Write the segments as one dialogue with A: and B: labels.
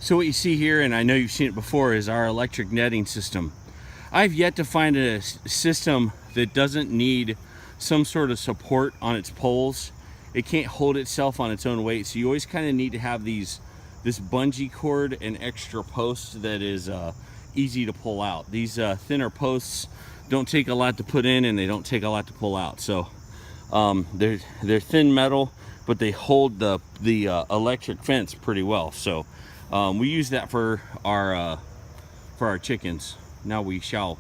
A: So what you see here, and I know you've seen it before, is our electric netting system. I've yet to find a system that doesn't need some sort of support on its poles. It can't hold itself on its own weight, so you always kind of need to have this bungee cord and extra post that is easy to pull out. These thinner posts don't take a lot to put in, and they don't take a lot to pull out. So they're thin metal, but they hold the electric fence pretty well. So we use that for our chickens. Now we shall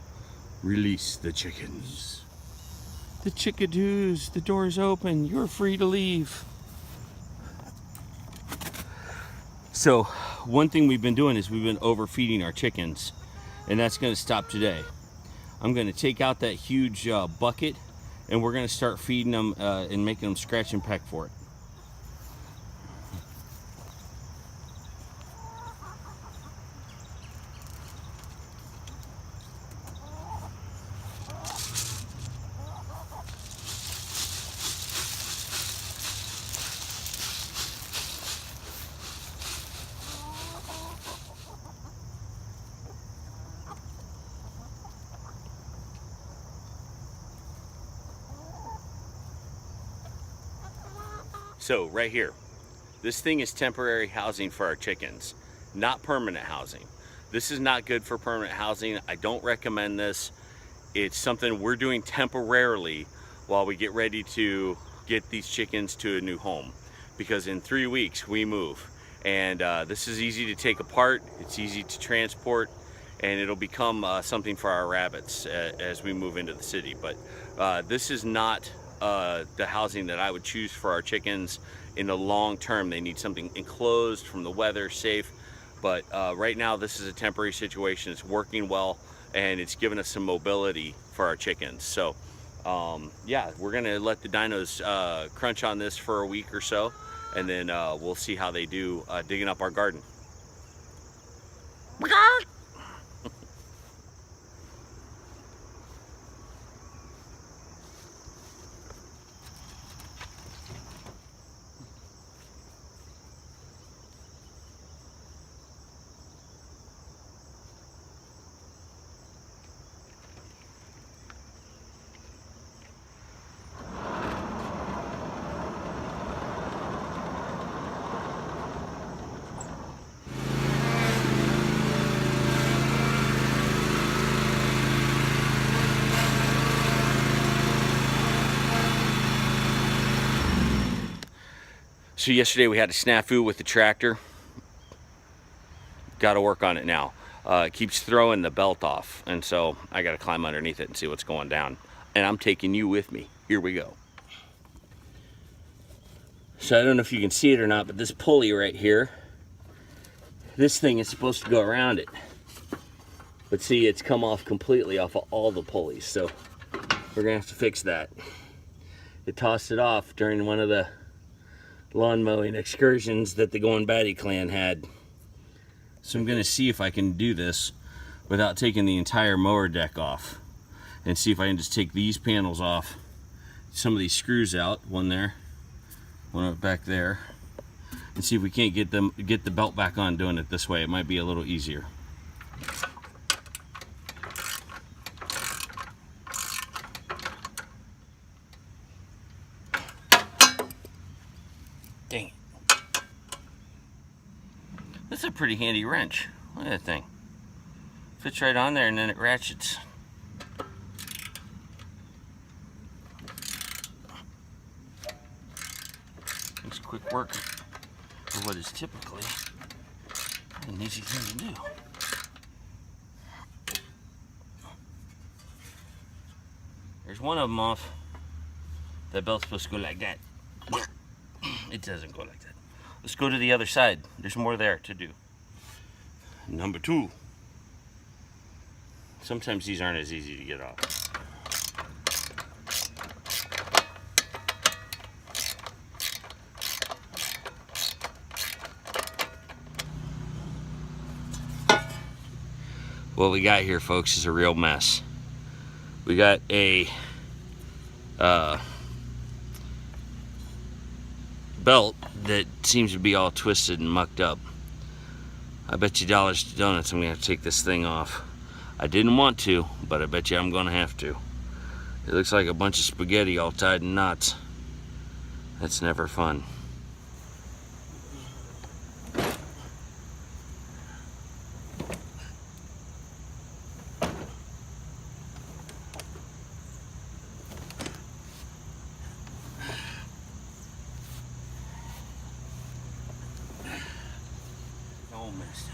A: release the chickens. The chickadoos, the door's open. You're free to leave. So one thing we've been doing is we've been overfeeding our chickens, and that's going to stop today. I'm going to take out that huge bucket, and we're going to start feeding them and making them scratch and peck for it. So right here, this thing is temporary housing for our chickens, not permanent housing. This is not good for permanent housing. I don't recommend this. It's something we're doing temporarily while we get ready to get these chickens to a new home, because in 3 weeks we move, and this is easy to take apart, it's easy to transport, and it'll become something for our rabbits as we move into the city. But this is not the housing that I would choose for our chickens in the long term. They need something enclosed from the weather, safe. But right now this is a temporary situation. It's working well, and it's given us some mobility for our chickens. So yeah, we're gonna let the dinos crunch on this for a week or so, and then we'll see how they do digging up our garden. So yesterday we had a snafu with the tractor. Got to work on it now. It keeps throwing the belt off, and so I got to climb underneath it and see what's going down. And I'm taking you with me. Here we go. So I don't know if you can see it or not, but this pulley right here, this thing is supposed to go around it. But see, it's come off completely off of all the pulleys, so we're gonna have to fix that. It tossed it off during one of the lawn mowing excursions that the Going Batty clan had. So I'm gonna see if I can do this without taking the entire mower deck off, and see if I can just take these panels off, some of these screws out, one there, one back there, and see if we can't get the belt back on doing it this way. It might be a little easier. Dang it. That's a pretty handy wrench. Look at that thing. Fits right on there, and then it ratchets. Makes quick work for what is typically an easy thing to do. There's one of them off. That belt's supposed to go like that. It doesn't go like that. Let's go to the other side. There's more there to do. Number 2. Sometimes these aren't as easy to get off. What we got here, folks, is a real mess. We got a belt that seems to be all twisted and mucked up. I bet you dollars to donuts I'm gonna have to take this thing off. I didn't want to, but I bet you I'm gonna have to. It looks like a bunch of spaghetti all tied in knots. That's never fun. All messed up.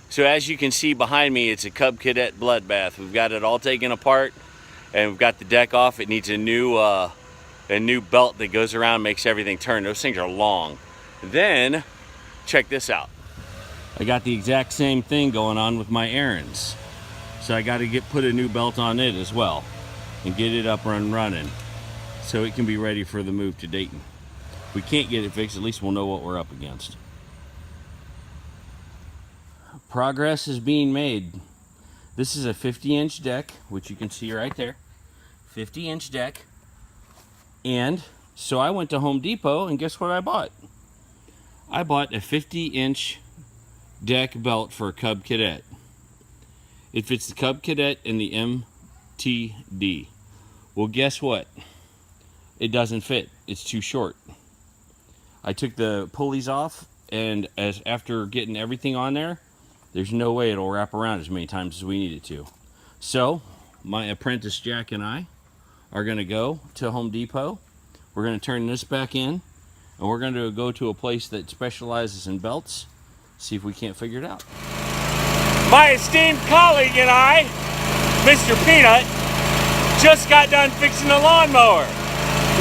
A: So as you can see behind me, it's a Cub Cadet bloodbath. We've got it all taken apart and we've got the deck off. It needs a new belt that goes around and makes everything turn. Those things are long. Then, check this out. I got the exact same thing going on with my errands. So I got to put a new belt on it as well and get it up and running so it can be ready for the move to Dayton. If we can't get it fixed, at least we'll know what we're up against. Progress is being made. This is a 50-inch deck, which you can see right there. 50-inch deck. And so I went to Home Depot and guess what I bought? I bought a 50-inch deck belt for a Cub Cadet. It fits the Cub Cadet and the MTD. Well, guess what? It doesn't fit. It's too short. I took the pulleys off, and after getting everything on there, there's no way it'll wrap around as many times as we need it to. So, my apprentice Jack and I are going to go to Home Depot. We're going to turn this back in, and we're going to go to a place that specializes in belts, see if we can't figure it out. My esteemed colleague and I, Mr. Peanut, just got done fixing the lawnmower.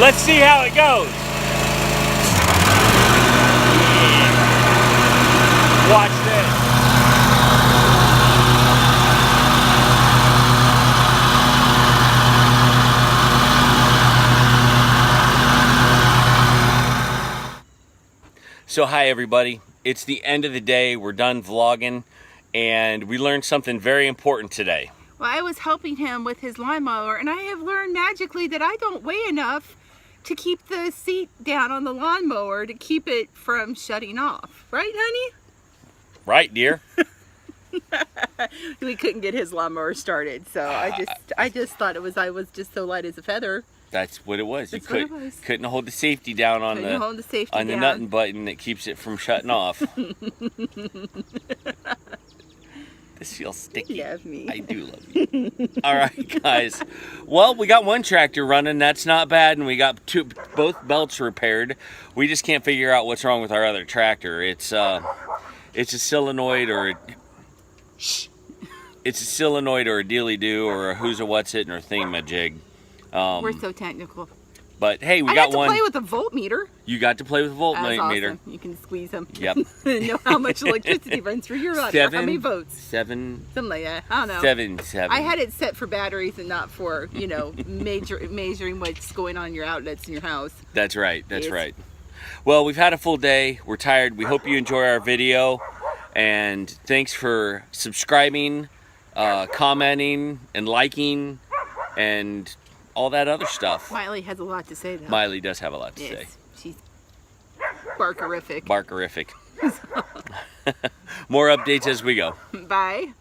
A: Let's see how it goes. Watch this. So hi everybody, it's the end of the day, we're done vlogging, and we learned something very important today.
B: Well, I was helping him with his lawnmower, and I have learned magically that I don't weigh enough to keep the seat down on the lawnmower to keep it from shutting off. Right, honey?
A: Right, dear.
B: We couldn't get his lawnmower started, so I just thought I was just so light as a feather.
A: That's what it was.
B: That's
A: You couldn't hold the safety down on the nutting button that keeps it from shutting off. This feels sticky.
B: You love me.
A: I do love you. All right, guys. Well, we got one tractor running. That's not bad, and we got both belts repaired. We just can't figure out what's wrong with our other tractor. It's a solenoid or it's a solenoid or a dealy-do or a who's a what's it or a thingamajig.
B: We're so technical.
A: But hey, we
B: I
A: got one.
B: I got to play with a voltmeter.
A: You got to play with a voltmeter.
B: Awesome. You can squeeze them.
A: Yep.
B: Know how much electricity runs through your lighter. How many volts? Something like that. I don't know.
A: Seven.
B: I had it set for batteries and not for, you know, measuring what's going on in your outlets in your house.
A: That's right. That's right. Well, we've had a full day. We're tired. We hope you enjoy our video. And thanks for subscribing, commenting, and liking, and all that other stuff.
B: Miley has a lot to say, though.
A: Miley does have a lot to say.
B: She's barkerific.
A: Barkerific. More updates as we go.
B: Bye.